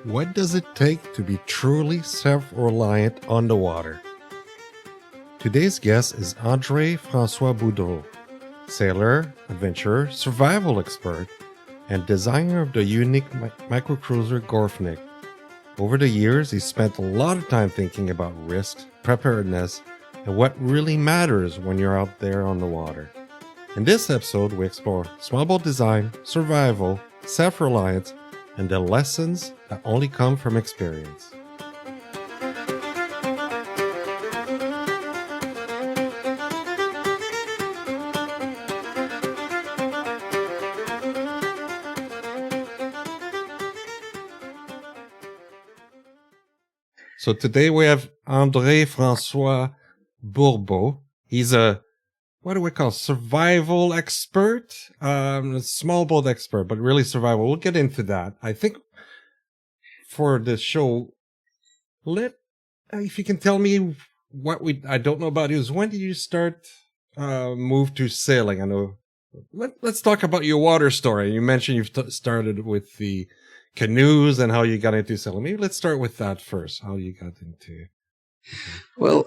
What does it take to be truly self-reliant on the water? Today's guest is André-François Boudreau, sailor, adventurer, survival expert, and designer of the unique microcruiser Gorfnik. Over the years, he spent a lot of time thinking about risks, preparedness, and what really matters when you're out there on the water. In this episode, we explore small boat design, survival, self-reliance, and the lessons that only come from experience. So today we have André-François Boudreau. He's a, what do we call, survival expert? A small boat expert, but really survival. We'll get into that. I think for the show, if you can tell me I don't know about you, is when did you start, move to sailing? I know, let's talk about your water story. You mentioned you've started with the canoes and how you got into sailing. Maybe let's start with that first, how you got into. Well,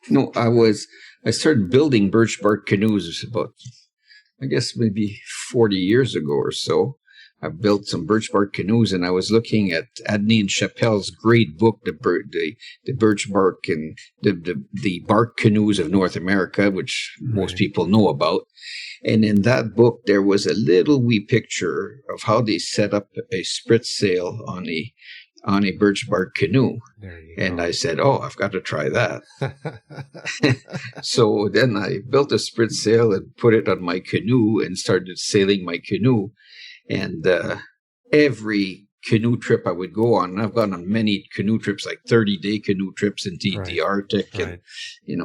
I started building birch bark canoes about, I guess, maybe 40 years ago or so. I built some birch bark canoes, and I was looking at Adney and Chappell's great book, the birch bark and the bark canoes of North America, which most people know about. And in that book, there was a little wee picture of how they set up a sprit sail on a birch bark canoe. And I said, I've got to try that. So then I built a sprit sail and put it on my canoe and started sailing my canoe. And every canoe trip I would go on, and I've gone on many canoe trips, like 30-day canoe trips into the Arctic. And,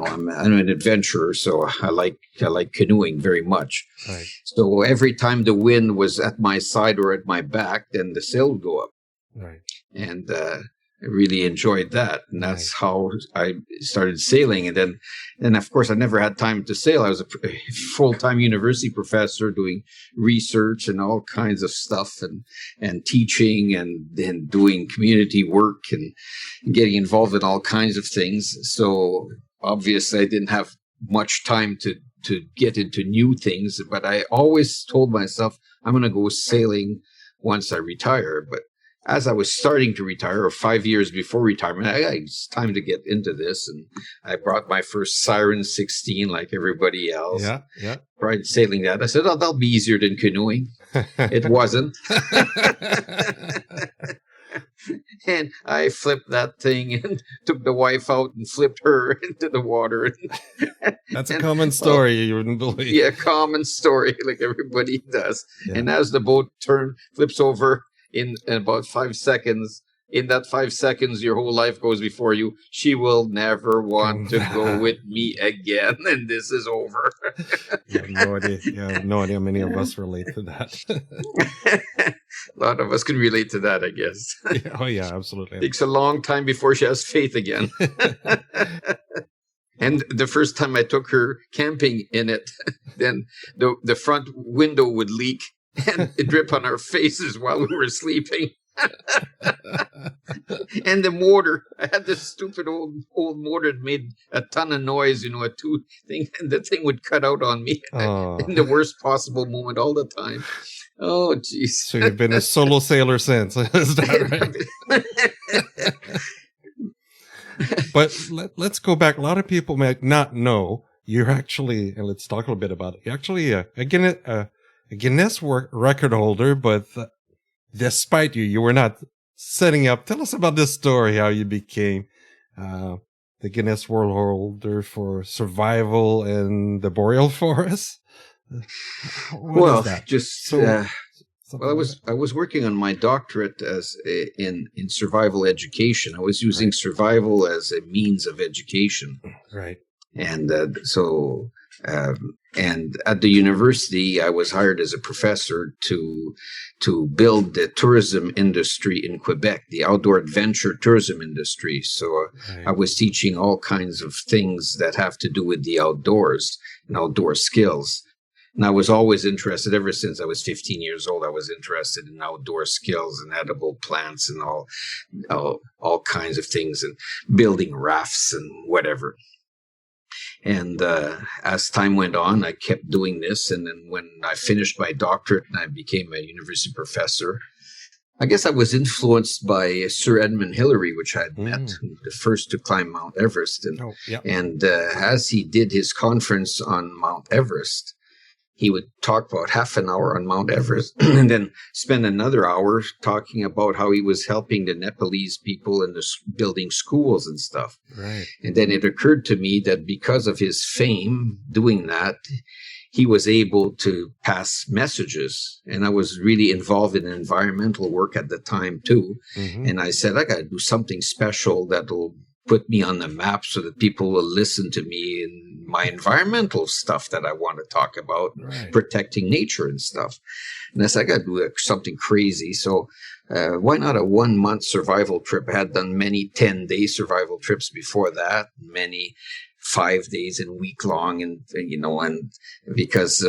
I'm an adventurer, so I like canoeing very much. Right. So every time the wind was at my side or at my back, then the sail would go up. Right. And I really enjoyed that. And that's how I started sailing. And then, of course, I never had time to sail. I was a full-time university professor doing research and all kinds of stuff and teaching and then doing community work and getting involved in all kinds of things. So obviously I didn't have much time to get into new things, but I always told myself I'm going to go sailing once I retire. But as I was starting to retire, or 5 years before retirement, it's time to get into this. And I brought my first Siren 16 like everybody else. Yeah. Tried sailing that. I said, that'll be easier than canoeing. It wasn't. And I flipped that thing and took the wife out and flipped her into the water. That's a common story, you wouldn't believe. Yeah, common story, like everybody does. Yeah. And as the boat flips over, in about 5 seconds, in that 5 seconds, your whole life goes before you. She will never want to go with me again, and this is over. You have no idea. How many of us relate to that. A lot of us can relate to that, I guess. Yeah, absolutely. It takes a long time before she has faith again. And the first time I took her camping in it, then the front window would leak. And it dripped on our faces while we were sleeping. And the motor, I had this stupid old motor that made a ton of noise, a tube thing, and the thing would cut out on me in the worst possible moment all the time. Oh, jeez. So you've been a solo sailor since, is that right? But let's go back. A lot of people might not know you're actually, and let's talk a little bit about it. You're actually, a Guinness record holder, but despite you were not setting up. Tell us about this story, how you became the Guinness World holder for survival in the boreal forest. I was working on my doctorate in survival education. I was using survival as a means of education. Right. And and at the university, I was hired as a professor to build the tourism industry in Quebec, the outdoor adventure tourism industry. So I was teaching all kinds of things that have to do with the outdoors and outdoor skills. And I was always interested, ever since I was 15 years old, I was interested in outdoor skills and edible plants and all kinds of things, and building rafts and whatever. And as time went on, I kept doing this. And then when I finished my doctorate and I became a university professor, I guess I was influenced by Sir Edmund Hillary, which I had met, the first to climb Mount Everest. And as he did his conference on Mount Everest, he would talk about half an hour on Mount Everest and then spend another hour talking about how he was helping the Nepalese people in building schools and stuff. Right. And then it occurred to me that because of his fame doing that, he was able to pass messages. And I was really involved in environmental work at the time too. Mm-hmm. And I said, I got to do something special that'll put me on the map so that people will listen to me in my environmental stuff that I want to talk about, right, protecting nature and stuff. And I said, I got to do something crazy. So why not a 1 month survival trip? I had done many 10-day survival trips before that, many 5 days and week long. And because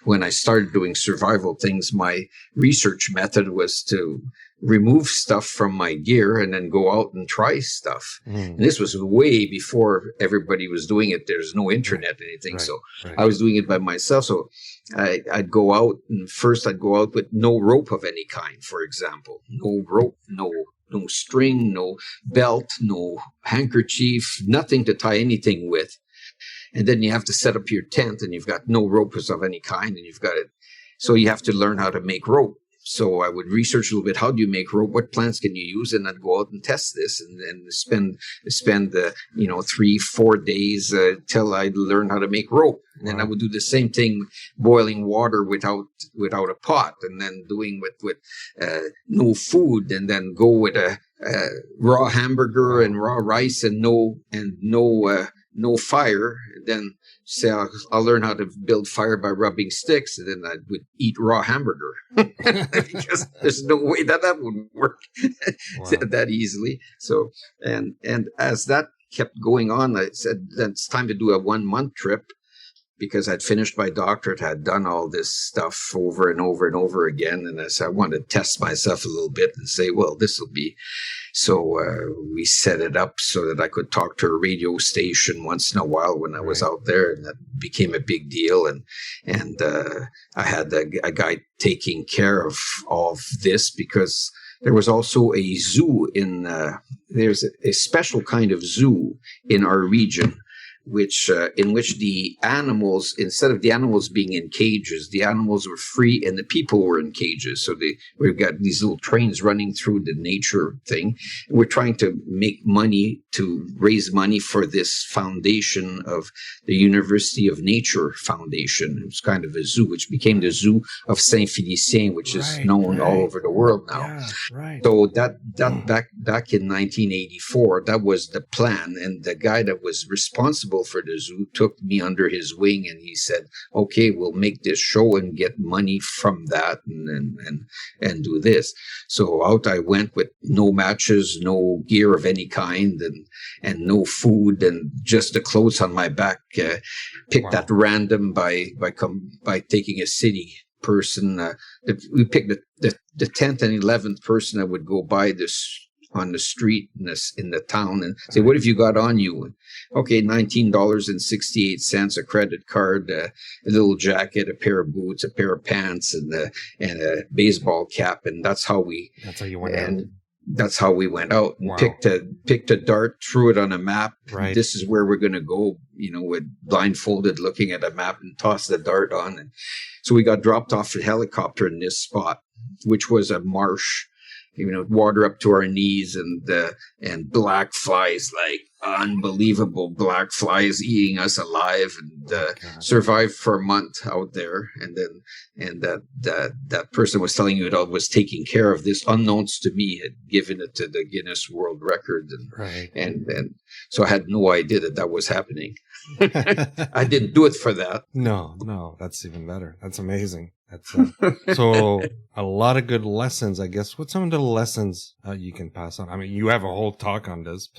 when I started doing survival things, my research method was to remove stuff from my gear and then go out and try stuff. And this was way before everybody was doing it. There's no internet or anything. Right, so I was doing it by myself. So I'd go out, and first I'd go out with no rope of any kind, for example. No rope, no string, no belt, no handkerchief, nothing to tie anything with. And then you have to set up your tent, and you've got no ropes of any kind, and you've got it. So you have to learn how to make rope. So I would research a little bit. How do you make rope? What plants can you use? And I'd go out and test this, and spend 3-4 days till I learned how to make rope. And then I would do the same thing, boiling water without a pot, and then doing with no food, and then go with a raw hamburger and raw rice and no fire. And then say I'll learn how to build fire by rubbing sticks, and then I would eat raw hamburger because there's no way that would work that easily. So and as that kept going on, I said that it's time to do a 1 month trip, because I'd finished my doctorate, had done all this stuff over and over and over again. And I said, I wanted to test myself a little bit and say, well, this will be. So we set it up so that I could talk to a radio station once in a while when I was out there, and that became a big deal. And I had a guy taking care of all of this, because there was also a zoo there's a special kind of zoo in our region, in which the animals, instead of the animals being in cages, the animals were free and the people were in cages. So we've got these little trains running through the nature thing. And we're trying to make money, to raise money for this foundation of the University of Nature Foundation. It was kind of a zoo, which became the Zoo of Saint-Félicien, which is known all over the world now. Yeah, right. So that back in 1984, that was the plan. And the guy that was responsible for the zoo took me under his wing, and he said, okay, we'll make this show and get money from that and do this. So out I went with no matches, no gear of any kind, and no food, and just the clothes on my back, picked at random by taking a city person. We picked the 10th and 11th person that would go by this on the street in the town, and say, what have you got on you? Okay, $19.68, a credit card, a little jacket, a pair of boots, a pair of pants, and a baseball cap. And that's how you went out. That's how we went out and picked a dart, threw it on a map. Right. This is where we're going to go, with blindfolded, looking at a map, and tossed the dart on. And so we got dropped off a helicopter in this spot, which was a marsh, water up to our knees, and black flies, like unbelievable black flies eating us alive, and survived for a month out there. And that person was telling you it was taking care of this, unknowns to me, had given it to the Guinness World Record, and so I had no idea that was happening. I didn't do it for that. No, that's even better. That's amazing. That's so a lot of good lessons, I guess. What's some of the lessons you can pass on? I mean, you have a whole talk on this,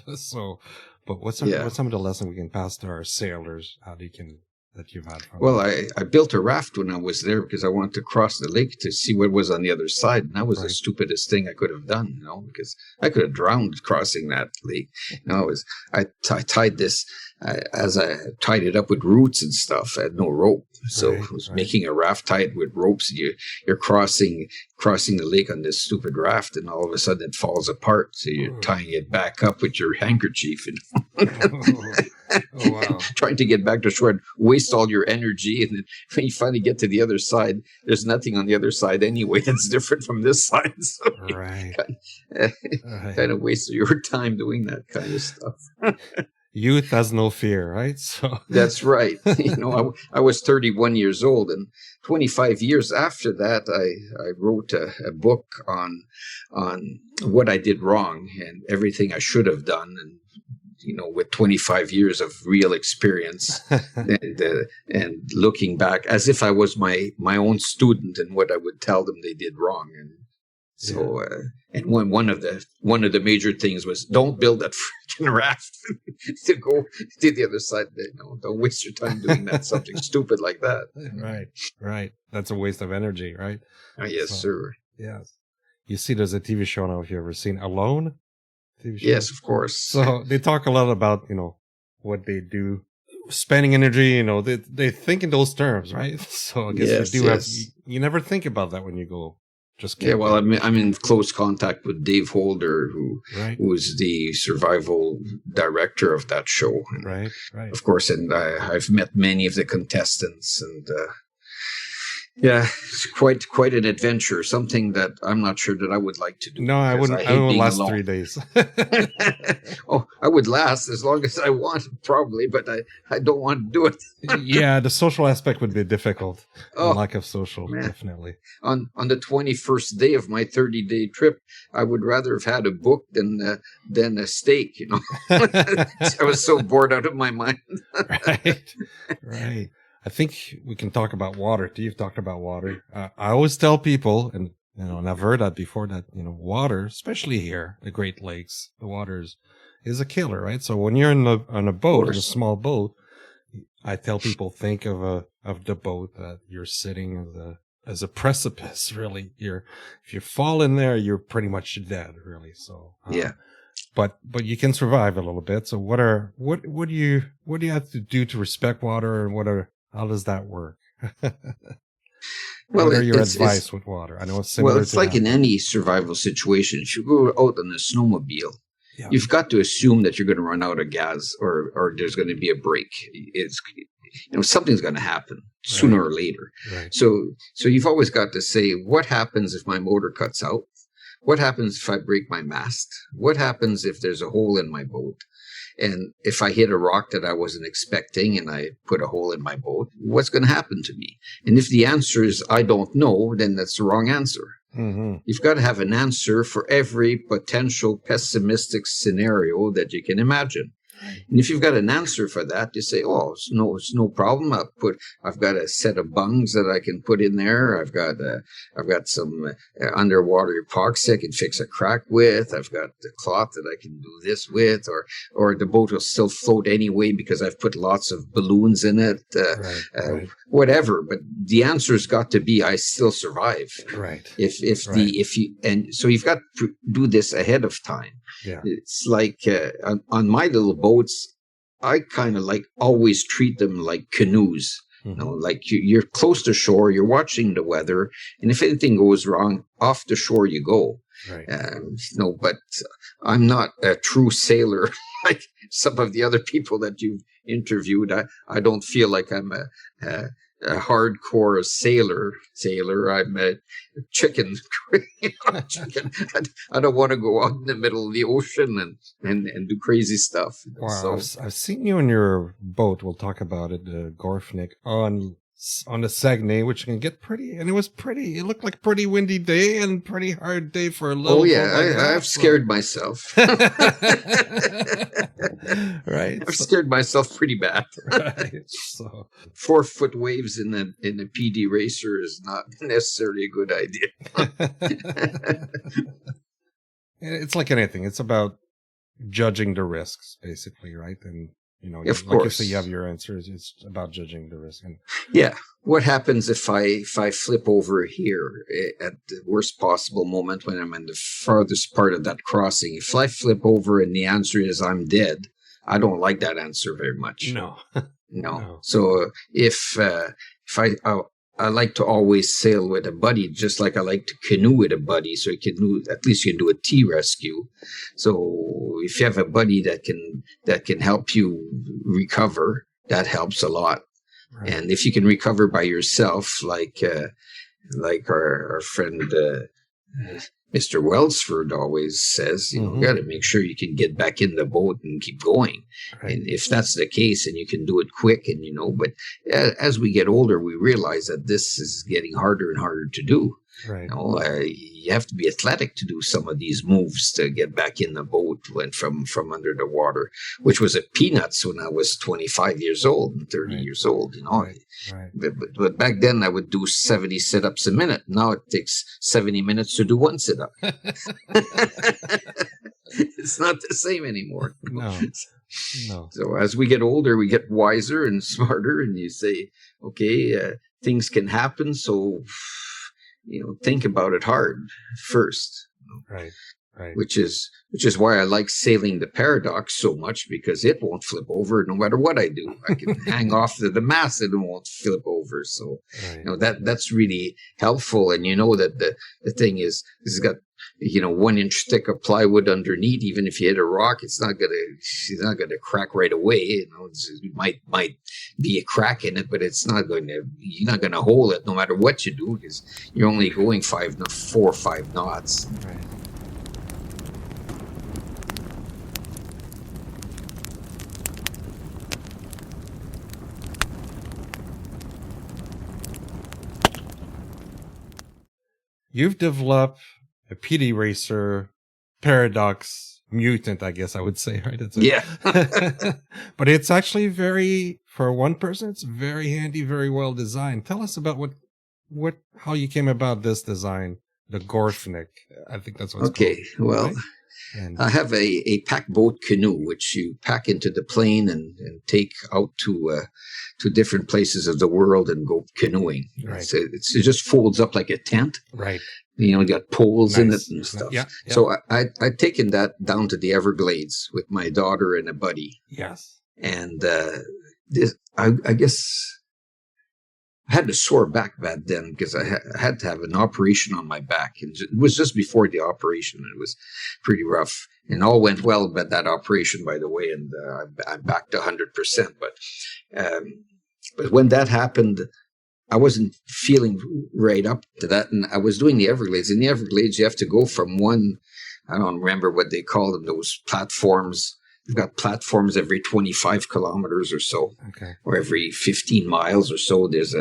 but what's some of the lessons we can pass to our sailors? that you've had from Well, I built a raft when I was there because I wanted to cross the lake to see what was on the other side. And that was the stupidest thing I could have done, because I could have drowned crossing that lake. I tied this, as I tied it up with roots and stuff. I had no rope. So I was making a raft tied with ropes. You're crossing the lake on this stupid raft, and all of a sudden it falls apart. So you're tying it back up with your handkerchief. Oh, wow. Trying to get back to shore and waste all your energy. And then when you finally get to the other side, there's nothing on the other side anyway that's different from this side. So kind of waste your time doing that kind of stuff. Youth has no fear, right? So that's right. I was 31 years old, and 25 years after that, I wrote a book on what I did wrong and everything I should have done. And with 25 years of real experience and looking back as if I was my own student and what I would tell them they did wrong. And so, and one of the major things was don't build that freaking raft to go to the other side. Don't waste your time doing that, something stupid like that. Right. That's a waste of energy, right? Yes, sir. Yes. You see, there's a TV show now, if you've ever seen Alone. TV show. Yes, of course. So they talk a lot about, what they do, spending energy, they think in those terms, right? So I guess you never think about that when you go just camping. Yeah, well, I'm in close contact with Dave Holder, who was the survival director of that show. And right. Of course, and I've met many of the contestants, and it's quite an adventure. Something that I'm not sure that I would like to do. No, I wouldn't. I would last alone. 3 days. I would last as long as I want, probably, but I don't want to do it. Yeah, the social aspect would be difficult. Lack of social, definitely. On the 21st day of my 30-day trip, I would rather have had a book than a steak. I was so bored out of my mind. Right. I think we can talk about water. You've talked about water. I always tell people, and I've heard that before, that water, especially here, the Great Lakes, the water is a killer, right? So when you're on a boat, in a small boat, I tell people think of the boat that you're sitting as a precipice. Really, if you fall in there, you're pretty much dead. Really, so But you can survive a little bit. So what do you have to do to respect water, and how does that work? What are your advice with water? I know it's similar. Well, it's like in any survival situation. If you go out on a snowmobile, you've got to assume that you're going to run out of gas, or there's going to be a break. It's something's going to happen sooner or later. Right. So you've always got to say, what happens if my motor cuts out? What happens if I break my mast? What happens if there's a hole in my boat? And if I hit a rock that I wasn't expecting and I put a hole in my boat, what's going to happen to me? And if the answer is I don't know, then that's the wrong answer. Mm-hmm. You've got to have an answer for every potential pessimistic scenario that you can imagine. And if you've got an answer for that, you say, it's no problem. I've got a set of bungs that I can put in there. I've got some underwater epoxy I can fix a crack with. I've got the cloth that I can do this with, or the boat will still float anyway because I've put lots of balloons in it, whatever. But the answer's got to be, I still survive. Right. So you've got to do this ahead of time. Yeah. It's like on my little boats, I kind of always treat them like canoes. Mm-hmm. Like you're close to shore, you're watching the weather, and if anything goes wrong, off the shore you go. Right. But I'm not a true sailor like some of the other people that you've interviewed. I don't feel like I'm a hardcore sailor. I'm a chicken. Chicken. I don't want to go out in the middle of the ocean and do crazy stuff. Wow, so, I've seen you in your boat. We'll talk about it, Gorfnik, on the Saguenay, which can get pretty, and it was pretty. It looked like a pretty windy day and pretty hard day for a little. Oh yeah, I've scared myself. Right, I've scared myself pretty bad. Right, so 4-foot waves in a PD racer is not necessarily a good idea. It's like anything. It's about judging the risks, basically, right? And Of like you course. say, you have your answers. It's about judging the risk. And Yeah. What happens if I flip over here at the worst possible moment when I'm in the farthest part of that crossing? If I flip over and the answer is I'm dead, I don't like that answer very much. no. No. So if I like to always sail with a buddy, just like I like to canoe with a buddy. So at least you can do a tea rescue. So if you have a buddy that can help you recover, that helps a lot. Right. And if you can recover by yourself, like our friend Mr. Welsford always says, you got to make sure you can get back in the boat and keep going. Right. And if that's the case, and you can do it quick, and but as we get older, we realize that this is getting harder and harder to do. Right. You have to be athletic to do some of these moves to get back in the boat from under the water, which was a peanuts when I was 25 years old and 30 years old. Right. Right. But back then I would do 70 sit-ups a minute. Now it takes 70 minutes to do one sit-up. It's not the same anymore. No. So as we get older, we get wiser and smarter, and you say, okay, things can happen. So, think about it hard first. Right. Right. Which is why I like sailing the Paradox so much, because it won't flip over no matter what I do. I can hang off the mast and it won't flip over. So, that's really helpful. And that the thing is, it's got 1 inch thick of plywood underneath. Even if you hit a rock, it's not gonna crack right away. It might be a crack in it, but you're not gonna hold it no matter what you do, because you're only going 4 or 5 knots. Right. You've developed a PD racer, Paradox mutant, I guess I would say, right? Yeah. But it's actually for one person, it's very handy, very well designed. Tell us about how you came about this design, the Gorfnik. I think that's what's okay. Called, well, right? I have a pack boat canoe, which you pack into the plane and take out to different places of the world and go canoeing. Right. It just folds up like a tent. Right. You got poles in it and stuff. Yeah. So I'd taken that down to the Everglades with my daughter and a buddy. Yes. And I guess I had a sore back back then because I had to have an operation on my back. And it was just before the operation. It was pretty rough. And all went well but that operation, by the way, and I'm back to 100%. But when that happened, I wasn't feeling right up to that. And I was doing the Everglades. In the Everglades, you have to go from I don't remember what they call them, those platforms. We've got platforms every 25 kilometers or so, or every 15 miles or so. There's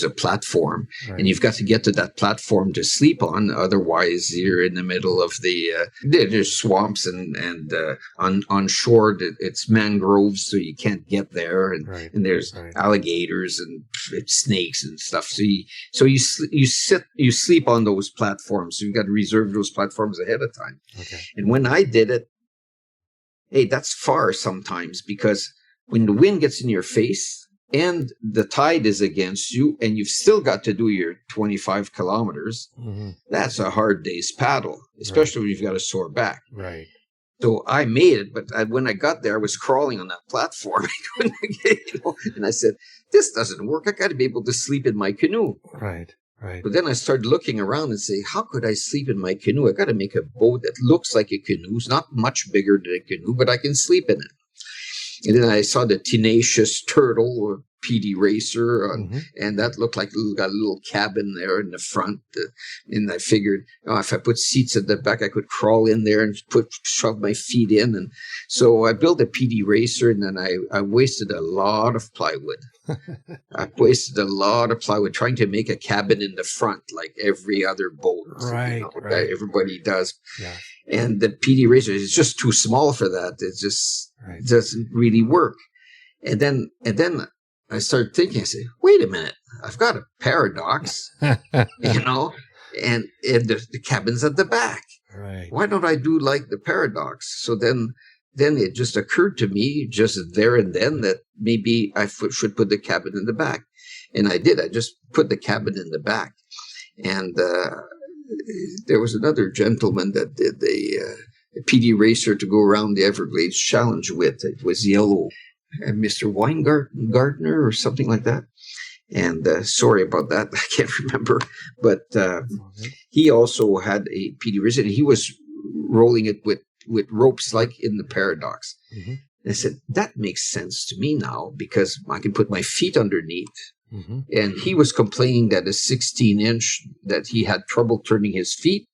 a platform, and you've got to get to that platform to sleep on. Otherwise, you're in the middle of there's swamps and on shore it's mangroves, so you can't get there, and there's alligators and snakes and stuff. So you sleep on those platforms. So you've got to reserve those platforms ahead of time. Okay. And when I did it. Hey, that's far sometimes, because when the wind gets in your face and the tide is against you and you've still got to do your 25 kilometers, that's a hard day's paddle, especially when you've got a sore back. Right. So I made it, but when I got there, I was crawling on that platform. And I said, this doesn't work. I got to be able to sleep in my canoe. Right. Right. But then I started looking around and say, how could I sleep in my canoe? I got to make a boat that looks like a canoe. It's not much bigger than a canoe, but I can sleep in it. And then I saw the Tenacious Turtle, or PD Racer, and that looked like got a little cabin there in the front. And I figured, if I put seats at the back, I could crawl in there and shove my feet in. And so I built a PD Racer, and then I wasted a lot of plywood. I wasted a lot of plywood trying to make a cabin in the front like every other boat. Right. Everybody does. Yeah. And the PD Racer is just too small for that. It just doesn't really work. And then I started thinking, I said, wait a minute, I've got a Paradox, and the cabin's at the back. Right. Why don't I do like the Paradox? So then then it just occurred to me just there and then that maybe I should put the cabin in the back. And I did. I just put the cabin in the back. And there was another gentleman that did a PD racer to go around the Everglades Challenge with. It was yellow. Mr. Weingartner or something like that. And sorry about that. I can't remember. But he also had a PD racer. And he was rolling it with ropes like in the Paradox. Mm-hmm. And I said, that makes sense to me now because I can put my feet underneath. Mm-hmm. And he was complaining that a 16-inch, that he had trouble turning his feet.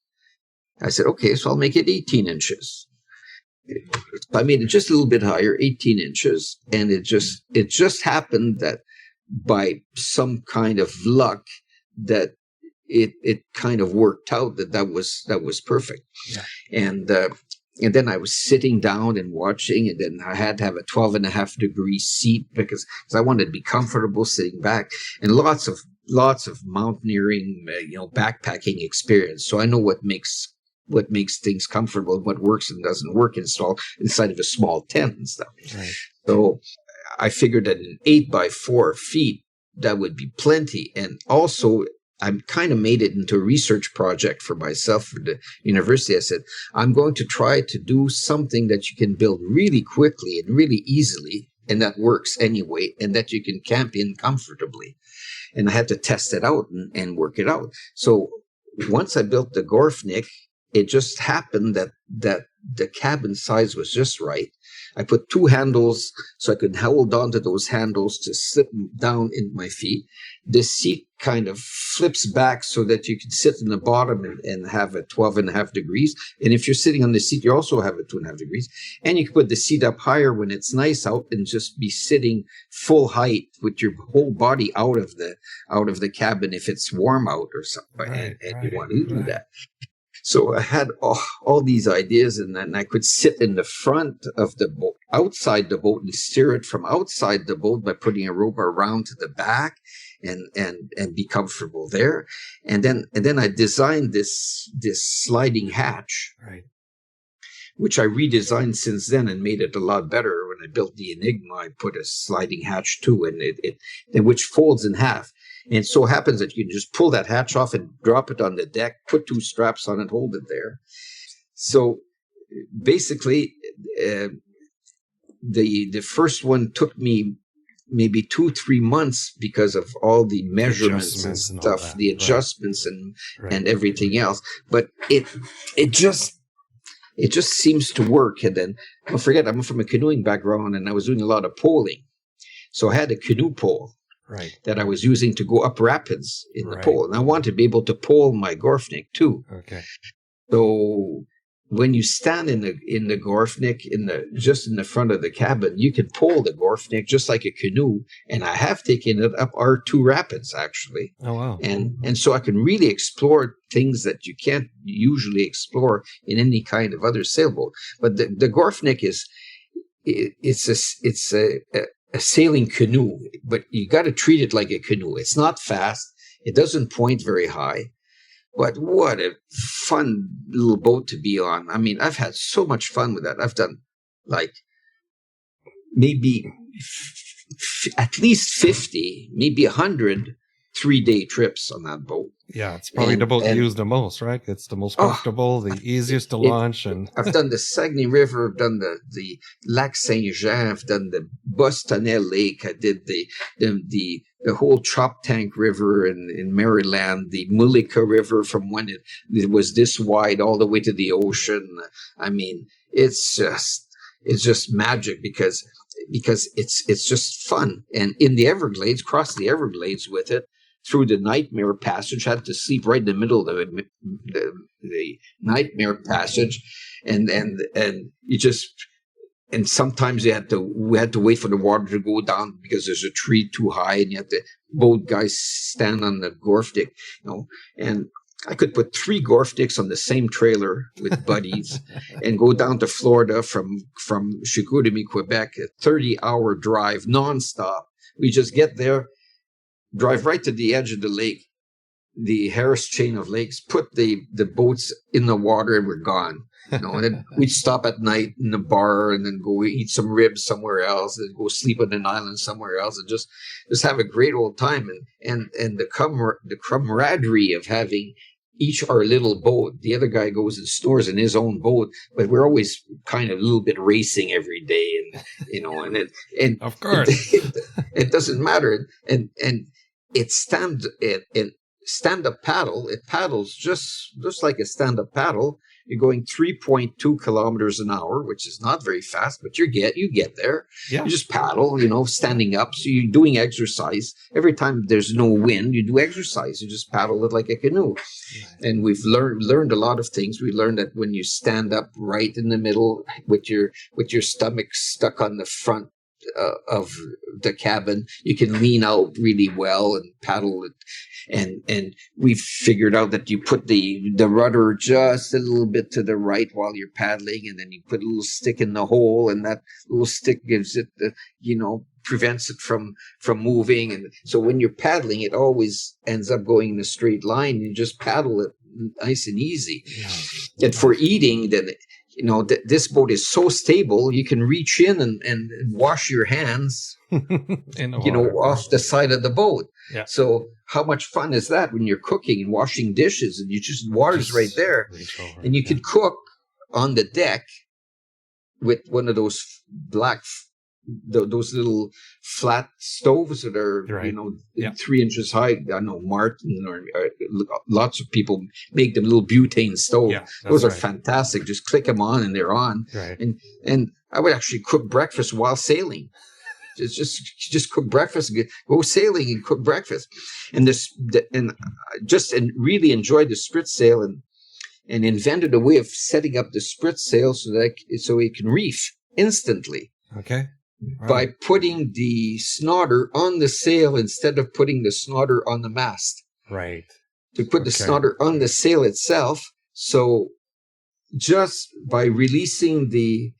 I said, okay, so I'll make it 18 inches. I made it just a little bit higher, 18 inches. And it just happened that by some kind of luck that it kind of worked out that was perfect. Yeah. And then I was sitting down and watching, and then I had to have a 12.5 degree seat because I wanted to be comfortable sitting back, and lots of mountaineering, backpacking experience. So I know what makes things comfortable, what works and doesn't work inside of a small tent and stuff. Right. So I figured that in 8x4 feet, that would be plenty. And also, I kind of made it into a research project for myself for the university. I said, I'm going to try to do something that you can build really quickly and really easily, and that works anyway, and that you can camp in comfortably. And I had to test it out and work it out. So once I built the Gorfnik, it just happened that the cabin size was just right. I put 2 handles so I could hold on to those handles to slip down in my feet. The seat kind of flips back so that you can sit in the bottom and have a 12.5 degrees. And if you're sitting on the seat, you also have a 2.5 degrees. And you can put the seat up higher when it's nice out and just be sitting full height with your whole body out of the cabin if it's warm out or something. And you want to do that. So I had all these ideas, and then I could sit in the front of the boat, outside the boat, and steer it from outside the boat by putting a rope around to the back and be comfortable there. And then I designed this sliding hatch, right, which I redesigned since then and made it a lot better. When I built the Enigma, I put a sliding hatch too, and which folds in half. And it so happens that you can just pull that hatch off and drop it on the deck, put 2 straps on it, hold it there. So basically, the first one took me maybe 2-3 months because of all the measurements and stuff, the adjustments and everything else. But it just seems to work. And then don't forget, I'm from a canoeing background, and I was doing a lot of poling. So I had a canoe pole. Right. That I was using to go up rapids in the pole. And I wanted to be able to pole my Gorfnik too. Okay. So when you stand in the Gorfnik just in the front of the cabin, you can pole the Gorfnik just like a canoe. And I have taken it up our 2 rapids actually. Oh wow. And so I can really explore things that you can't usually explore in any kind of other sailboat. But the Gorfnik it's a sailing canoe, but you got to treat it like a canoe. It's not fast. It doesn't point very high, but what a fun little boat to be on. I mean, I've had so much fun with that. I've done like maybe at least 50, maybe 100 3-day trips on that boat. Yeah, it's probably the boat you use the most, right? It's the most comfortable, the easiest to launch. And I've done the Saguenay River, I've done the Lac Saint-Jean, I've done the Bostonel Lake, I did the whole Choptank River in Maryland, the Mullica River from when it was this wide all the way to the ocean. I mean, it's just magic because it's just fun. And in the Everglades, cross the Everglades with it, through the Nightmare Passage, had to sleep right in the middle of the Nightmare Passage, and you just, and sometimes we had to wait for the water to go down because there's a tree too high, and you have to boat guys stand on the Gorfnik, and I could put 3 Gorfniks on the same trailer with buddies and go down to Florida from Chicoutimi, Quebec, a 30-hour drive nonstop. We just get there, drive right to the edge of the lake, the Harris chain of lakes, put the boats in the water, and we're gone. And then we'd stop at night in the bar, and then go eat some ribs somewhere else, and go sleep on an island somewhere else, and just have a great old time. And the camaraderie of having each our little boat. The other guy goes and stores in his own boat, but we're always kind of a little bit racing every day, and of course it doesn't matter. And it stand-up paddle. It paddles just like a stand-up paddle. You're going 3.2 kilometers an hour, which is not very fast, but you get there. Yeah. You just paddle, standing up. So you're doing exercise. Every time there's no wind, you do exercise. You just paddle it like a canoe. And we've learned a lot of things. We learned that when you stand up right in the middle with your stomach stuck on the front of the cabin, you can lean out really well and paddle it. And we've figured out that you put the rudder just a little bit to the right while you're paddling, and then you put a little stick in the hole, and that little stick gives it prevents it from moving. And so when you're paddling, it always ends up going in a straight line. You just paddle it nice and easy. Yeah. And for eating, then this boat is so stable, you can reach in and wash your hands, off the side of the boat. Yeah. So how much fun is that when you're cooking and washing dishes, and water's right there, and you could cook on the deck with one of those those little flat stoves that are, 3 inches high. I know Martin or lots of people make them little butane stove. Yeah, those are fantastic. Just click them on and they're on. Right. And I would actually cook breakfast while sailing. Just cook breakfast, go sailing and cook breakfast. And really enjoyed the sprit sail, and invented a way of setting up the sprit sail so it can reef instantly. Okay. Right. By putting the snodder on the sail instead of putting the snodder on the mast. Right. To put the snodder on the sail itself. So just by releasing the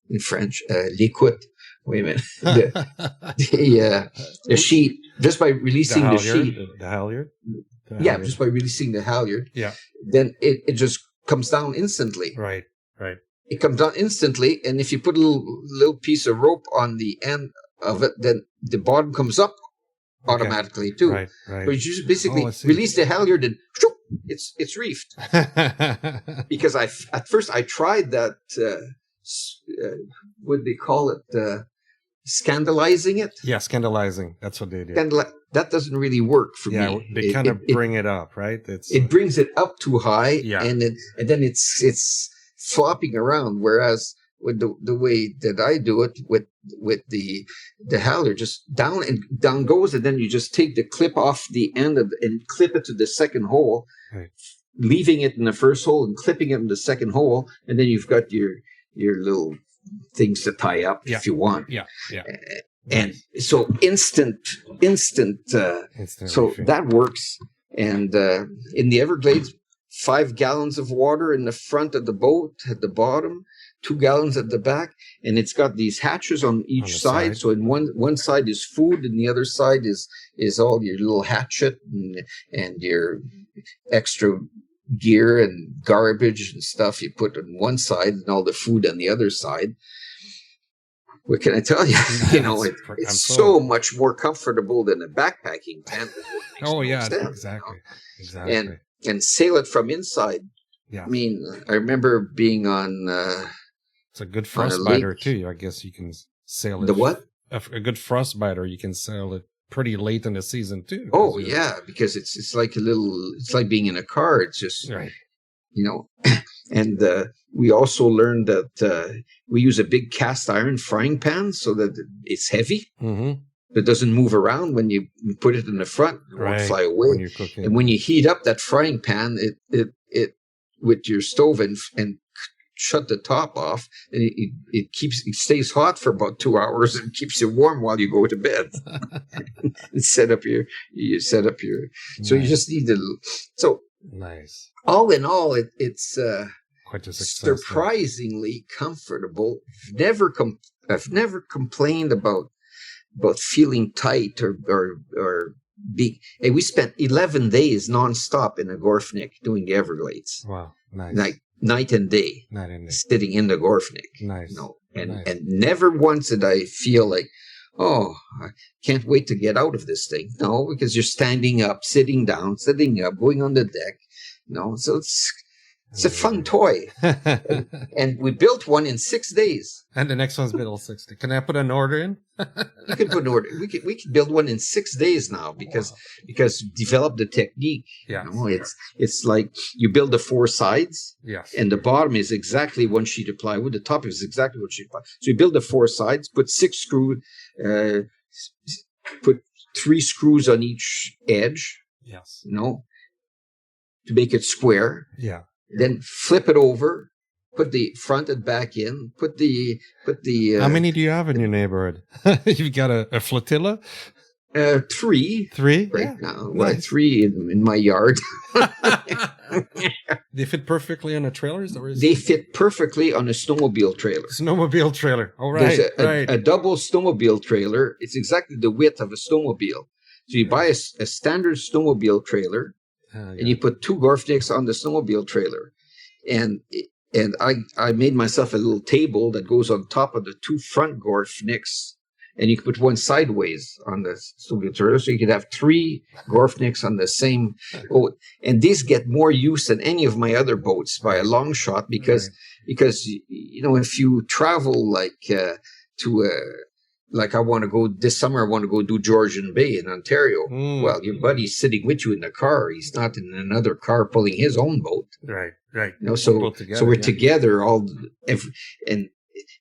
in French, liquid. Wait a minute. The sheet. Just by releasing the sheet. The halyard. Just by releasing the halyard. Yeah. Then it just comes down instantly. Right. It comes down instantly, and if you put a little piece of rope on the end of it, then the bottom comes up automatically too. Right. But you just basically release the halyard, and it's reefed. Because at first I tried that. What do they call it? Scandalizing it. Yeah, scandalizing. That's what they do. That doesn't really work for me. Yeah, they kind of bring it up, right? It brings it up too high, yeah. and then it's flopping around. Whereas with the way that I do it with the halyard, just down goes, and then you just take the clip off the end and clip it to the second hole, right. Leaving it in the first hole and clipping it in the second hole, and then you've got your little things to tie up if you want. Yeah. And so instant. So reefing. that works. And in the Everglades, 5 gallons of water in the front of the boat at the bottom, 2 gallons at the back, and it's got these hatches on each side. So in one side is food, and the other side is all your little hatchet and your extra gear and garbage and stuff you put on one side, and all the food on the other side. What can I tell you? It's so much more comfortable than a backpacking tent. Oh yeah, exactly. And sail it from inside. Yeah. I mean, I remember being on. It's a good frostbiter too. I guess you can sail it. The what? A good frostbiter. You can sail it pretty late in the season too. Oh yeah, because it's like it's like being in a car. It's just right. And we also learned that we use a big cast iron frying pan so that it's heavy. Mm-hmm. It doesn't move around when you put it in the front. It won't fly away. When you're cooking. And when you heat up that frying pan, it with your stove and shut the top off, and it stays hot for about 2 hours and keeps you warm while you go to bed. You set up your. So you just need so nice. All in all, it's quite a success, surprisingly comfortable. I've never complained about about feeling tight or big. And we spent 11 days nonstop in the Gorfnik doing the Everglades. Wow, nice. Like night and day, sitting in the Gorfnik. Nice. And never once did I feel like, oh, I can't wait to get out of this thing. No, because you're standing up, sitting down, sitting up, going on the deck. So it's a fun toy. and we built one in 6 days. And the next one's built 60. Can I put an order in? You can put an order. We can build one in 6 days now because develop the technique. Yeah. It's like you build the 4 sides. Yes. And the bottom is exactly one sheet of plywood. The top is exactly one sheet of plywood. So you build the 4 sides, put 6 screws, put 3 screws on each edge. Yes. To make it square. Yeah. Then flip it over, put the front and back in, put the How many do you have in your neighborhood? You've got a flotilla? 3. 3? Right now. Well, 3 in my yard. They fit perfectly on a trailer? They fit perfectly on a snowmobile trailer. Snowmobile trailer. All right. There's a double snowmobile trailer. It's exactly the width of a snowmobile. So you buy a standard snowmobile trailer, and you put 2 Gorfniks on the snowmobile trailer. And I made myself a little table that goes on top of the 2 front Gorfniks, and you can put one sideways on the snowmobile trailer. So you could have 3 Gorfniks on the same boat. And these get more use than any of my other boats by a long shot because if you travel like I want to go this summer, I want to go do Georgian Bay in Ontario. Well, your buddy's sitting with you in the car. He's not in another car pulling his own boat. Right. So we're together and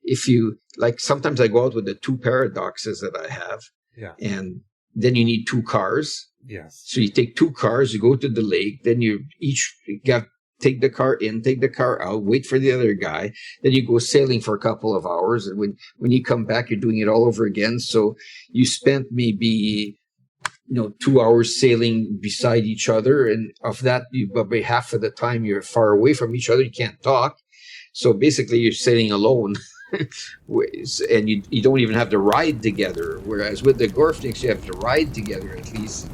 if you like, sometimes I go out with the 2 paradoxes that I have. Yeah. And then you need 2 cars. Yes. So you take 2 cars, you go to the lake, then you each got take the car in, take the car out, wait for the other guy. Then you go sailing for a couple of hours. And when you come back, you're doing it all over again. So you spent maybe, 2 hours sailing beside each other. And of that, probably half of the time you're far away from each other. You can't talk. So basically you're sailing alone. And you don't even have to ride together. Whereas with the Gorfniks, you have to ride together at least.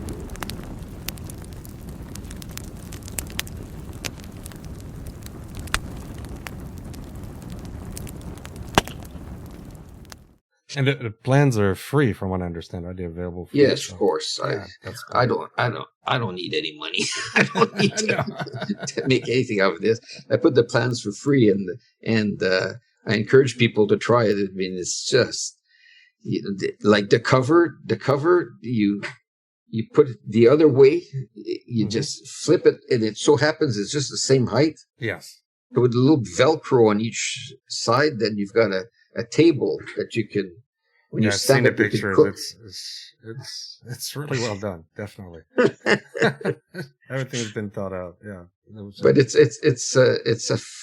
And the plans are free, from what I understand. Are they available? Yes, of course. I don't need any money. I don't need to make anything out of this. I put the plans for free, and I encourage people to try it. I mean, it's just like the cover. You put it the other way. You just flip it, and it so happens it's just the same height. Yes. With a little Velcro on each side, then you've got a table that you can. When you stand up, pictures. It's really well done. Definitely, everything has been thought out. Yeah, but it's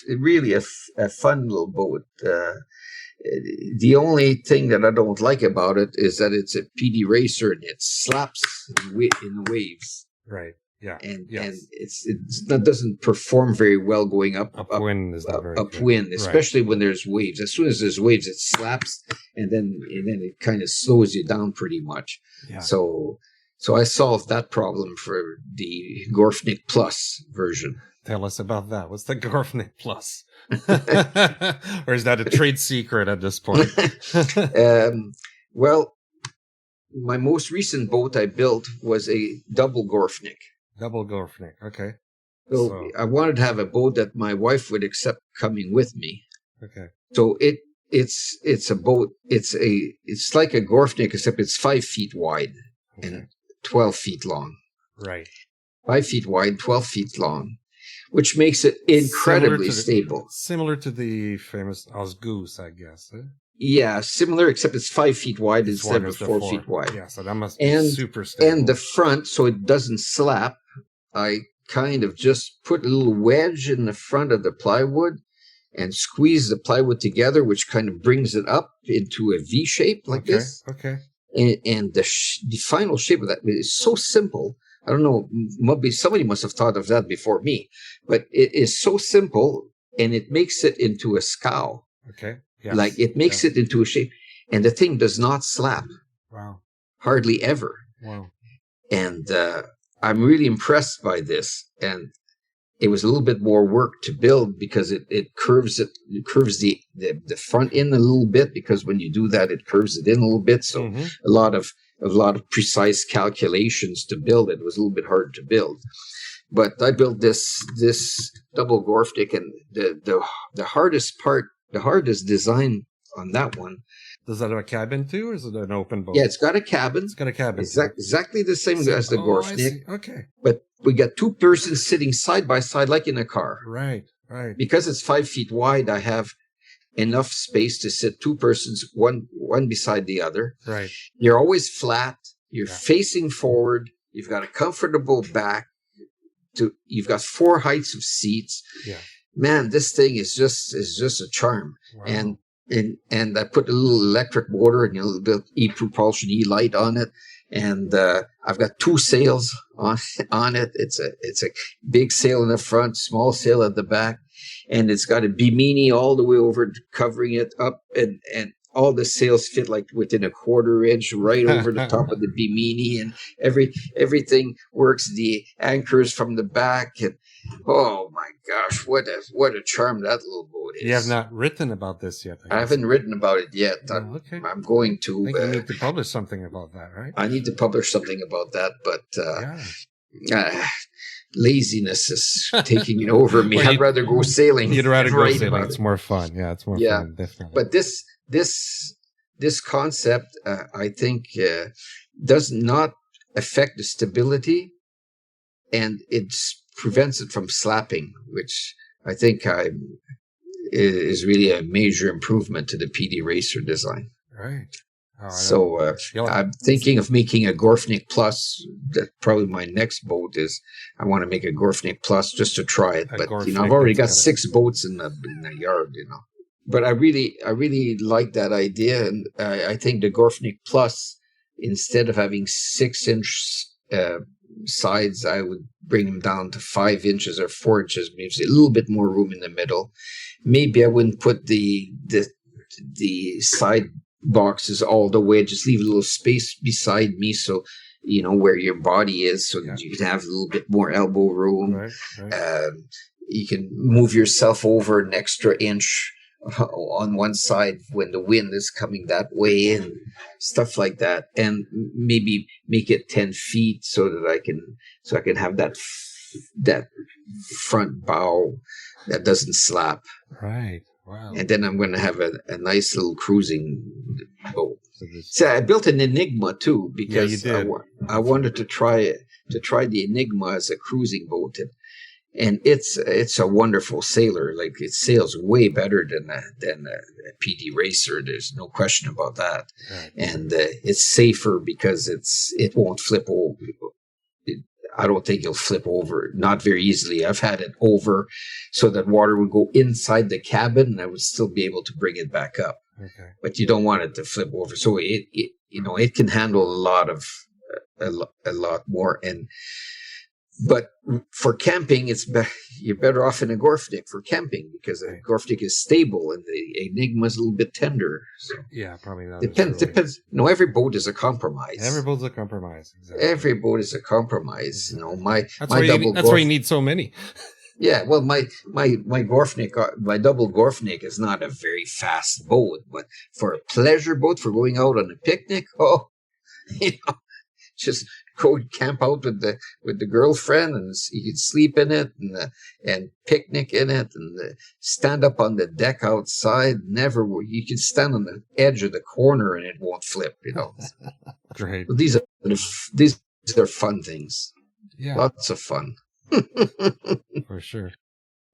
really a fun little boat. The only thing that I don't like about it is that it's a PD racer and it slaps in the waves. Right. Yeah. And that doesn't perform very well going upwind is not very upwind, good. Especially when there's waves. As soon as there's waves, it slaps and then it kind of slows you down pretty much. Yeah. So I solved that problem for the Gorfnik Plus version. Tell us about that. What's the Gorfnik Plus? Or is that a trade secret at this point? Well, my most recent boat I built was a double Gorfnik. Double Gorfnik, okay. So I wanted to have a boat that my wife would accept coming with me. Okay. So it's a boat. It's like a Gorfnik, except it's 5 feet wide and 12 feet long. Right. 5 feet wide, 12 feet long, which makes it incredibly stable. Similar to the famous Osgoose, I guess. Eh? Yeah, similar, except it's 5 feet wide instead of 4 feet wide. Yeah, so that must be super stable. And the front, so it doesn't slap, I kind of just put a little wedge in the front of the plywood and squeeze the plywood together, which kind of brings it up into a V shape like this. Okay. And the final shape of that is so simple. I don't know, somebody must have thought of that before me, but it is so simple, and it makes it into a scow. Okay. Yes. Like it makes it into a shape, and the thing does not slap. Wow. Hardly ever. Wow. And I'm really impressed by this. And it was a little bit more work to build because it curves the front end a little bit, because when you do that, it curves it in a little bit. So a lot of precise calculations to build it. It was a little bit hard to build. But I built this double Gorfnik, and the hardest design on that one. Does that have a cabin too, or is it an open boat? Yeah, it's got a cabin. It's got a cabin. Exactly the same as the Gorfnik. Okay. But we got two persons sitting side by side like in a car. Right. Because it's 5 feet wide, I have enough space to sit two persons, one beside the other. Right. You're always flat. You're facing forward. You've got a comfortable back. You've got 4 heights of seats. Yeah. Man, this thing is just a charm. Wow. And I put a little electric motor and a little bit of e-propulsion, e-light on it. And I've got 2 sails on it. It's a big sail in the front, small sail at the back. And it's got a bimini all the way over, covering it up. And all the sails fit like within a 1/4 inch right over the top of the bimini. And everything works. The anchors from the back. And oh my gosh, what a charm that little boat is. You have not written about this yet. I haven't written about it yet. Okay. I'm going to. I think you need to publish something about that, right? I need to publish something about that, but laziness is taking over me. I'd rather go sailing. You'd rather go sailing. It's more fun. Yeah, it's more fun, definitely. But this concept, I think, does not affect the stability, and it prevents it from slapping, which I think is really a major improvement to the PD Racer design. Right. So I'm thinking of making a Gorfnik Plus. That probably my next boat is. I want to make a Gorfnik Plus just to try it. But I've already got 6 boats in the yard. But I really like that idea, and I think the Gorfnik Plus, instead of having 6-inch sides, I would bring them down to 5 inches or 4 inches, maybe a little bit more room in the middle. Maybe I wouldn't put the side boxes all the way, just leave a little space beside me, so where your body is, so that you can have a little bit more elbow room. Right. You can move yourself over an extra inch on one side when the wind is coming that way, and stuff like that, and maybe make it 10 feet so that I can have that front bow that doesn't slap. Right. Wow. And then I'm going to have a nice little cruising boat. So I built an Enigma too, because I wanted to try the Enigma as a cruising boat, and it's a wonderful sailor. Like, it sails way better than a PD Racer. There's no question about that. Right. And it's safer because it won't flip over. I don't think it'll flip over, not very easily. I've had it over so that water would go inside the cabin and I would still be able to bring it back up. Okay. But you don't want it to flip over. So it can handle a lot more. But for camping, you're better off in a Gorfnik for camping, because a Gorfnik is stable and the Enigma is a little bit tender. So yeah, probably not. Depends. Every boat is a compromise. Every boat's a compromise. Exactly. Every boat is a compromise. That's why you need so many. Yeah, well, my Gorfnik, my double Gorfnik is not a very fast boat, but for a pleasure boat, for going out on a picnic, just go camp out with the girlfriend, and you can sleep in it and picnic in it, and stand up on the deck outside. You can stand on the edge of the corner and it won't flip. Great. But these are fun things. Yeah, lots of fun. For sure.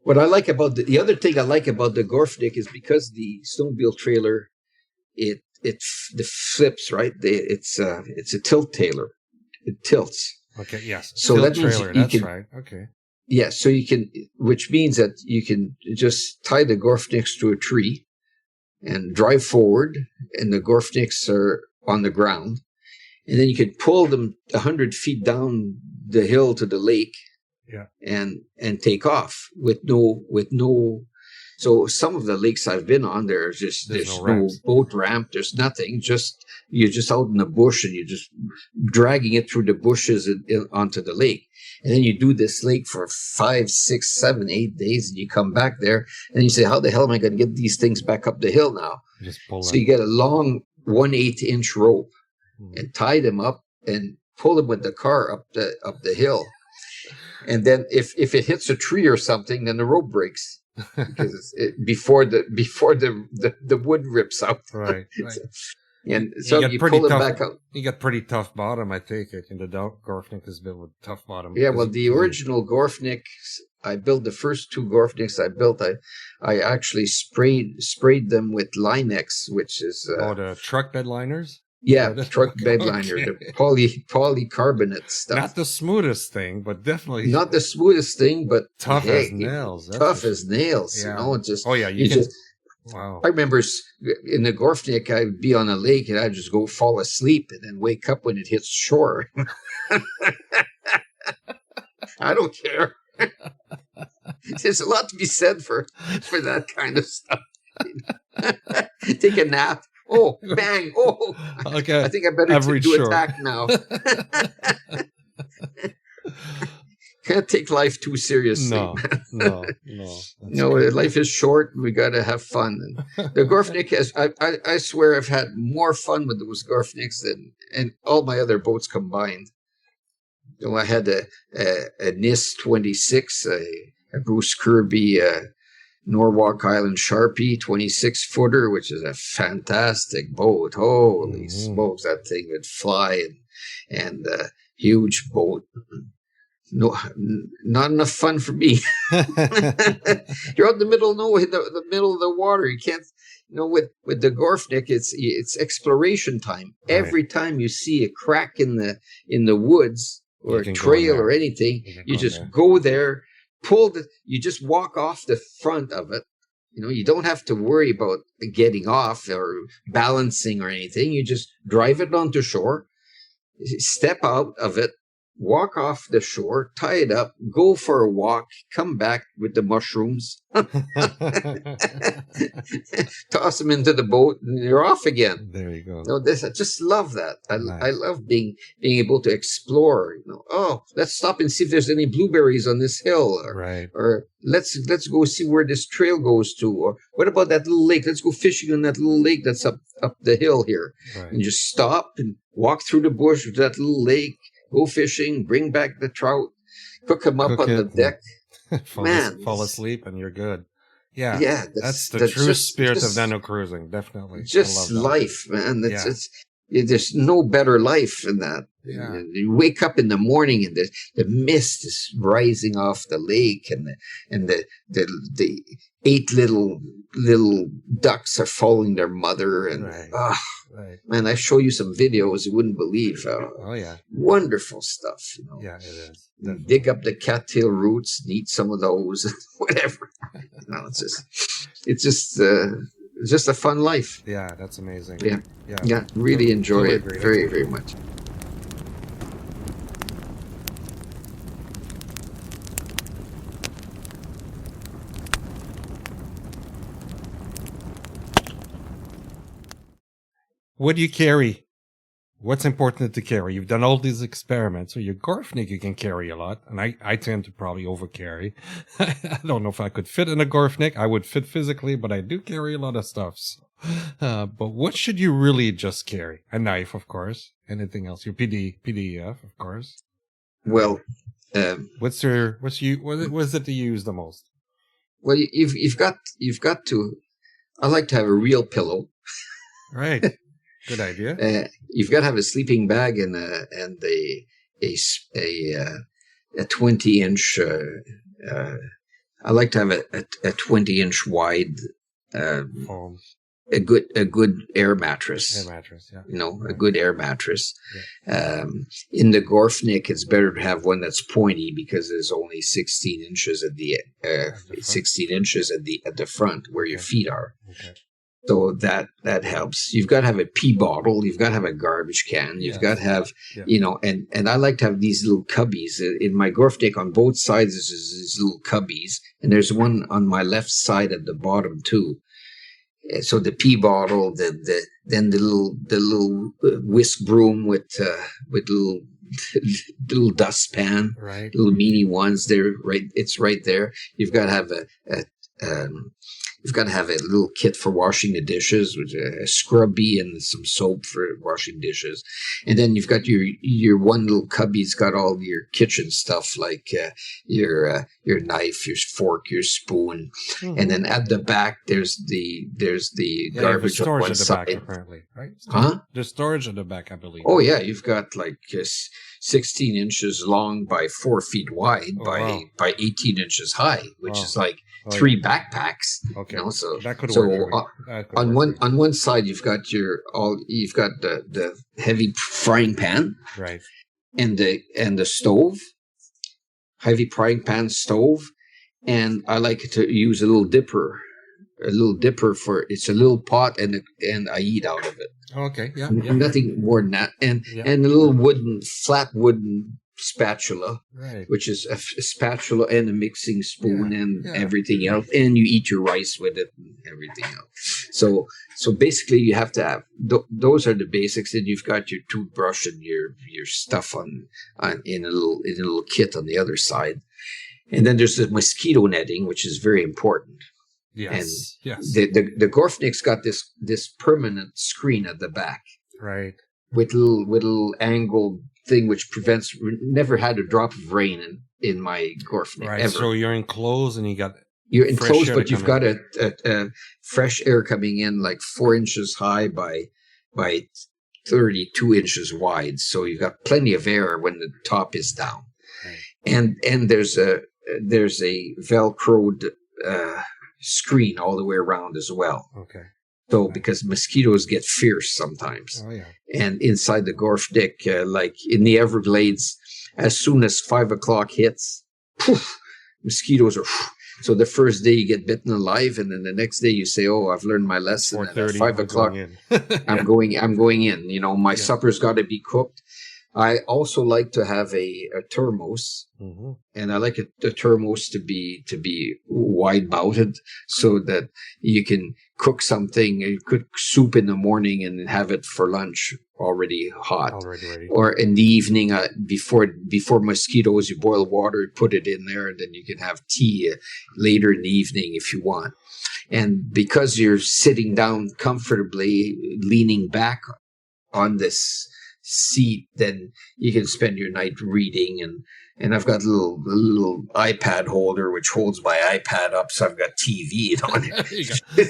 What I like about the other thing I like about the Gorfnik is because the snowmobile trailer, the flips, right? It's a tilt trailer. It tilts. Okay. Yes. So tilt that means trailer. That's right. Okay. Yeah. So you can, which means that you can just tie the Gorfniks to a tree and drive forward, and the Gorfniks are on the ground, and then you can pull them 100 feet down the hill to the lake. Yeah. And take off with no So some of the lakes I've been on, there's no boat ramp, there's nothing. You're just out in the bush and you're just dragging it through the bushes onto the lake. And then you do this lake for 5, 6, 7, 8 days, and you come back there and you say, how the hell am I going to get these things back up the hill now? So you get a long 1/8 inch rope and tie them up and pull them with the car up the hill. And then if it hits a tree or something, then the rope breaks because before the wood rips out. Right. And so you pull it back out. You got pretty tough bottom, I think. And the Gorfnik is built with tough bottom. Yeah, well, the original Gorfnik, I built the first 2 Gorfniks I built. I actually sprayed them with Linex, which is the truck bed liners. Yeah, truck bed liner, the polycarbonate stuff. Not the smoothest thing, but definitely not the smoothest thing, but tough as nails. Tough as nails. Yeah. You know, just wow. I remember in the Gorfnik, I'd be on a lake and I'd just go fall asleep and then wake up when it hits shore. I don't care. There's a lot to be said for that kind of stuff. Take a nap. Oh, bang. Oh, okay. I think I better do attack now. Can't take life too seriously. No. No, life is short. We got to have fun. And the Gorfnik I swear I've had more fun with those Gorfniks than all my other boats combined. You know, I had a NIS 26, a Bruce Kirby, Norwalk Island Sharpie 26-footer, which is a fantastic boat. Holy smokes, that thing would fly and huge boat. No, not enough fun for me. You're out in the middle of nowhere, the middle of the water. You can't, with the Gorfnik, it's exploration time. Right. Every time you see a crack in the woods or a trail or anything, you just go there. You just walk off the front of it. You don't have to worry about getting off or balancing or anything. You just drive it onto shore, step out of it, walk off the shore, tie it up, go for a walk, come back with the mushrooms, toss them into the boat, and you're off again. There you go. I just love that. I love being able to explore. Let's stop and see if there's any blueberries on this hill, or let's go see where this trail goes to, or what about that little lake? Let's go fishing on that little lake that's up the hill here, and just stop and walk through the bush to that little lake. Go fishing, bring back the trout, cook them up on the deck. Fall asleep and you're good. Yeah, that's the true spirit of NanoCruising, definitely. Just life, man. There's no better life than that. Yeah. You wake up in the morning and the mist is rising off the lake, and the 8 little ducks are following their mother, and man, I show you some videos you wouldn't believe. Wonderful stuff. Yeah, it is. Definitely. Dig up the cattail roots, and eat some of those, whatever. It's just a fun life. Yeah, that's amazing. Yeah, really enjoy it very, very much. What do you carry? What's important to carry? You've done all these experiments. So your Gorfnik, you can carry a lot. And I tend to probably overcarry. I don't know if I could fit in a Gorfnik. I would fit physically, but I do carry a lot of stuff. So. But what should you really just carry? A knife, of course. Anything else? Your PDF, of course. Well, what is it to use the most? Well, you've got to. I like to have a real pillow. Right. Good idea. You've got to have a sleeping bag and a 20-inch. I like to have a 20-inch wide foam. A good air mattress. Air mattress, yeah. A good air mattress. Yeah. In the Gorfnik, it's better to have one that's pointy because there's only 16 inches at the 16 inches at the front where your feet are. Okay. So that helps. You've got to have a pee bottle. You've got to have a garbage can. You've got to have, and I like to have these little cubbies. In my Gorfnik, on both sides, there's these little cubbies. And there's one on my left side at the bottom, too. So the pee bottle, then the little whisk broom with little dustpan, right? Little mini ones. There, right? It's right there. You've got to have you've got to have a little kit for washing the dishes, with a scrubby and some soap for washing dishes. And then you've got your one little cubby's got all your kitchen stuff, like your knife, your fork, your spoon. Mm-hmm. And then at the back, there's the garbage on one side. Back, apparently, right? Huh? There's storage at the back, I believe. Oh, yeah. You've got like 16 inches long by 4 feet wide by 18 inches high, which is like 3 backpacks. Okay. So that could work. On one side you've got the heavy frying pan, right, and the stove, heavy frying pan stove, and I like to use a little dipper for it's a little pot and I eat out of it. Okay, yeah. Nothing more than that, and a little flat wooden spatula, right, which is a spatula and a mixing spoon and everything else, and you eat your rice with it and everything else. So basically you have to have those are the basics, and you've got your toothbrush and your stuff in a little kit on the other side. And then there's the mosquito netting, which is very important. Yes. The Gorfnik's got this permanent screen at the back, right, with little angled thing which prevents. Never had a drop of rain in my Gorfnik, right, ever. So you're enclosed, and you're enclosed, but you've got a fresh air coming in like 4 inches high by 32 inches wide. So you've got plenty of air when the top is down, right. And there's a Velcroed screen all the way around as well. Okay. So because mosquitoes get fierce sometimes. Oh, yeah. And inside the Gorfnik, like in the Everglades, as soon as 5 o'clock hits, poof, mosquitoes are. So the first day you get bitten alive, and then the next day you say, "Oh, I've learned my lesson." And at 5 o'clock, I'm going in. My supper's got to be cooked. I also like to have a thermos, mm-hmm. and I like the thermos to be wide mouthed so that you can cook something. You cook soup in the morning and have it for lunch already hot. Already ready. Or in the evening, before mosquitoes, you boil water, put it in there, and then you can have tea later in the evening if you want. And because you're sitting down comfortably, leaning back on this seat, then you can spend your night reading, and I've got a little iPad holder which holds my iPad up, so I've got TV on it.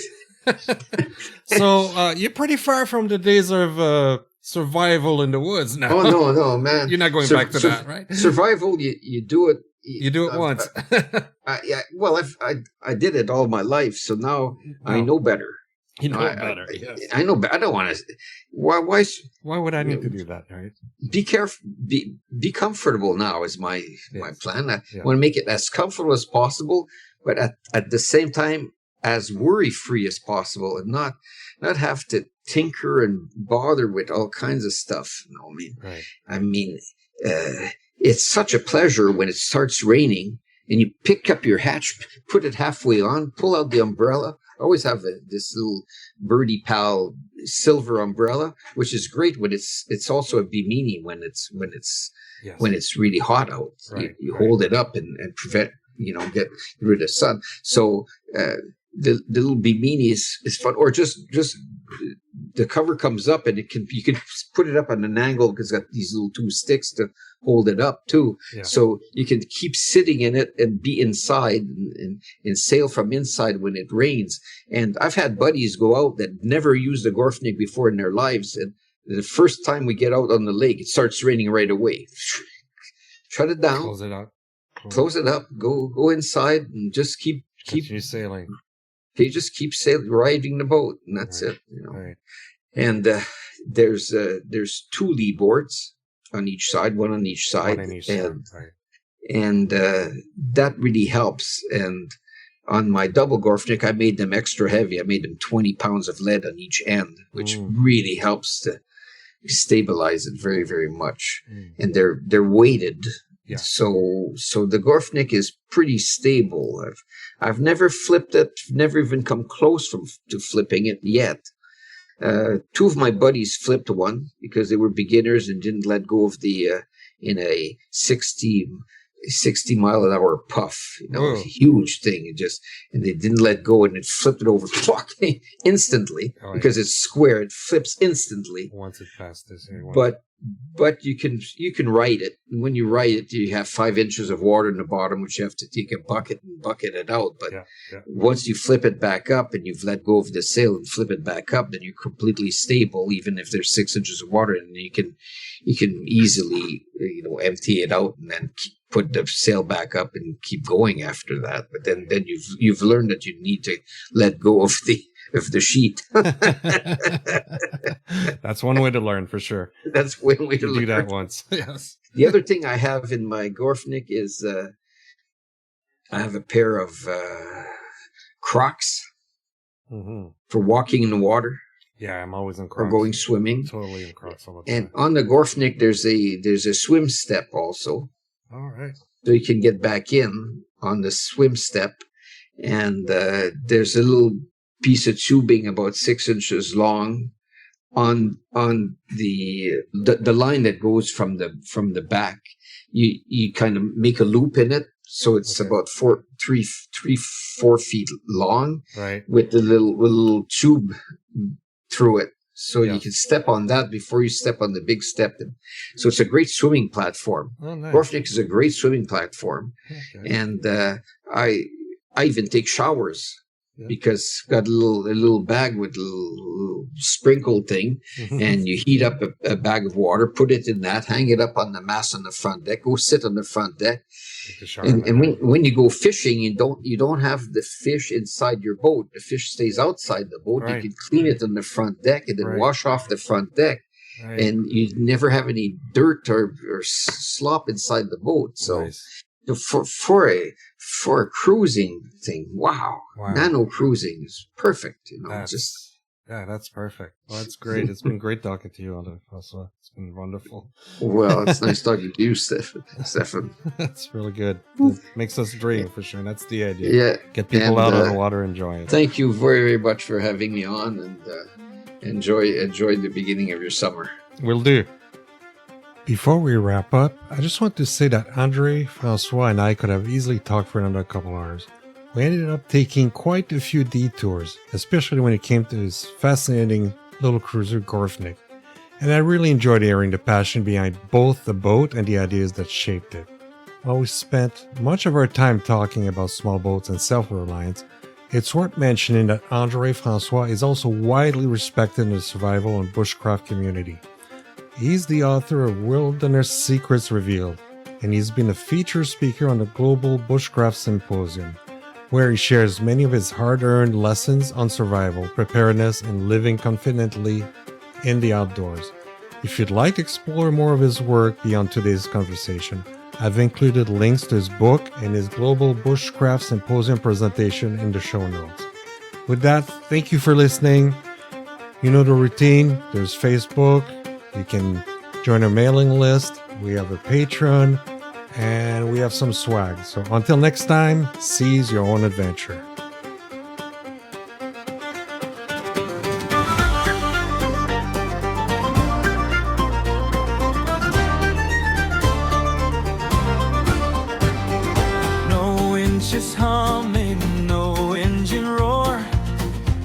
So you're pretty far from the days of survival in the woods now. Oh no, man! You're not going back to that, right? Survival, you do it. You do it once. Yeah. Well, I did it all my life, so now I know better. You know better. Yes. I know. I don't want to. Why would I need to do that? Right. Be careful. Be comfortable now is my plan. I want to make it as comfortable as possible, but at the same time as worry free as possible, and not have to tinker and bother with all kinds of stuff. It's such a pleasure when it starts raining and you pick up your hatch, put it halfway on, pull out the umbrella. I always have this little Birdie Pal silver umbrella, which is great when it's also a bimini when it's really hot out. Right, you hold it up and prevent, get rid of sun. So the little bimini is fun, or just the cover comes up and you can put it up on an angle because it's got these little 2 sticks to hold it up too. Yeah. So you can keep sitting in it and be inside and sail from inside when it rains. And I've had buddies go out that never used a Gorfnik before in their lives, and the first time we get out on the lake, it starts raining right away. Shut it down. Close it up. Close it up. Go inside and just keep sailing. They just keep sailing, riding the boat, and that's it. Right. And there's 2 lee boards on each side, one on each side, Right. And that really helps. And on my double Gorfnik, I made them extra heavy. I made them 20 pounds of lead on each end, which really helps to stabilize it very, very much. And they're weighted. Yeah. So the Gorfnik is pretty stable. I've never flipped it, never even come close to flipping it yet. Two of my buddies flipped one because they were beginners and didn't let go of the in a 60 mile an hour puff, a huge thing, and they didn't let go, and it flipped it over instantly because it's square. It flips instantly once it passes. But you can ride it. And when you ride it, you have 5 inches of water in the bottom, which you have to take a bucket and bucket it out. But once you flip it back up and you've let go of the sail and flip it back up, then you're completely stable, even if there's 6 inches of water, and you can easily empty it out and then put the sail back up and keep going after that. But then you've learned that you need to let go of the sheet. That's one way to learn, for sure. That's one way to learn. Do that once. Yes. The other thing I have in my Gorfnik is I have a pair of Crocs for walking in the water. Yeah, I'm always in Crocs. Or going swimming. Totally in Crocs all the time. And on the Gorfnik, there's a swim step also. All right. So you can get back in on the swim step, and there's a little piece of tubing about 6 inches long on the line that goes from the back. You kind of make a loop in it, so it's about 4 feet long, right, with the little tube through it. So you can step on that before you step on the big step. So it's a great swimming platform. Oh, nice. Gorfnik is a great swimming platform. Okay. And I even take showers because I've got a little bag with a little sprinkle thing, and you heat up a bag of water, put it in that, hang it up on the mast on the front deck, go sit on the front deck. And when you go fishing, you don't have the fish inside your boat. The fish stays outside the boat. Right. You can clean it on the front deck and then wash off the front deck. Right. And you never have any dirt or slop inside the boat. So nice. For a cruising thing, wow. NanoCruising is perfect. That's perfect. Well, that's great. It's been great talking to you, André-François. It's been wonderful. Well, it's nice talking to you, Stefan. That's really good. It makes us dream, for sure. That's the idea. Yeah. Get people out on the water, enjoy it. Thank you very, very much for having me on, and enjoy the beginning of your summer. Will do. Before we wrap up, I just want to say that André-François and I could have easily talked for another couple hours. We ended up taking quite a few detours, especially when it came to his fascinating little cruiser Gorfnik. And I really enjoyed hearing the passion behind both the boat and the ideas that shaped it. While we spent much of our time talking about small boats and self-reliance, it's worth mentioning that André-François is also widely respected in the survival and bushcraft community. He's the author of Wilderness Secrets Revealed, and he's been a featured speaker on the Global Bushcraft Symposium, where he shares many of his hard-earned lessons on survival, preparedness, and living confidently in the outdoors. If you'd like to explore more of his work beyond today's conversation, I've included links to his book and his Global Bushcraft Symposium presentation in the show notes. With that, thank you for listening. You know the routine. There's Facebook. You can join our mailing list. We have a Patreon, and we have some swag. So until next time, seize your own adventure. No inches humming, no engine roar,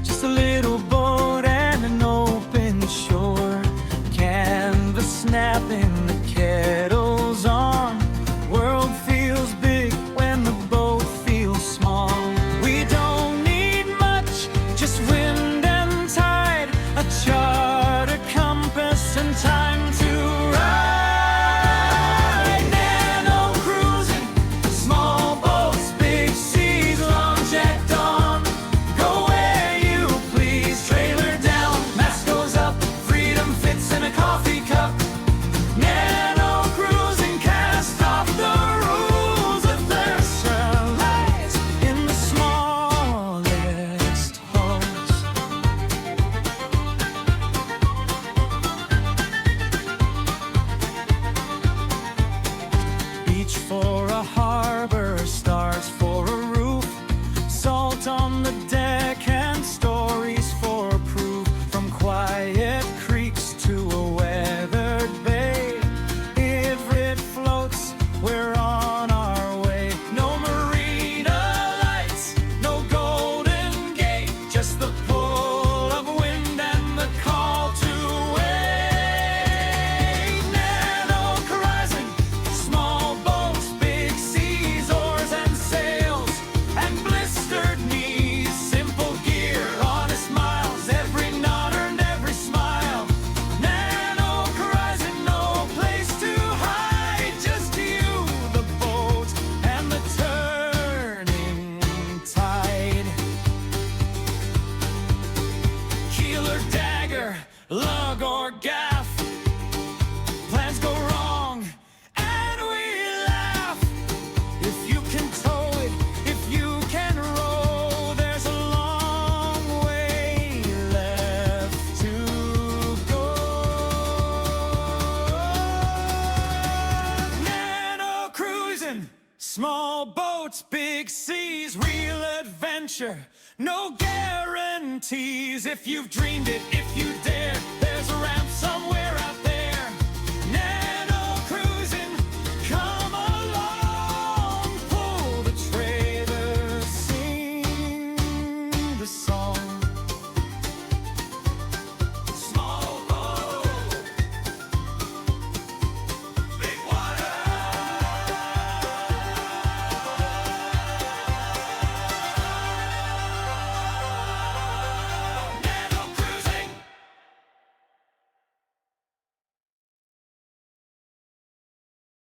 just a little boat and an open shore. Canvas snapping, the kettle's on. World feels big when the boat feels small. We don't or gaff. Plans go wrong and we laugh. If you can tow it, if you can row, there's a long way left to go. NanoCruising, small boats, big seas, real adventure, no guarantees. If you've dreamed it, if you dare, there's a ramp somewhere out there.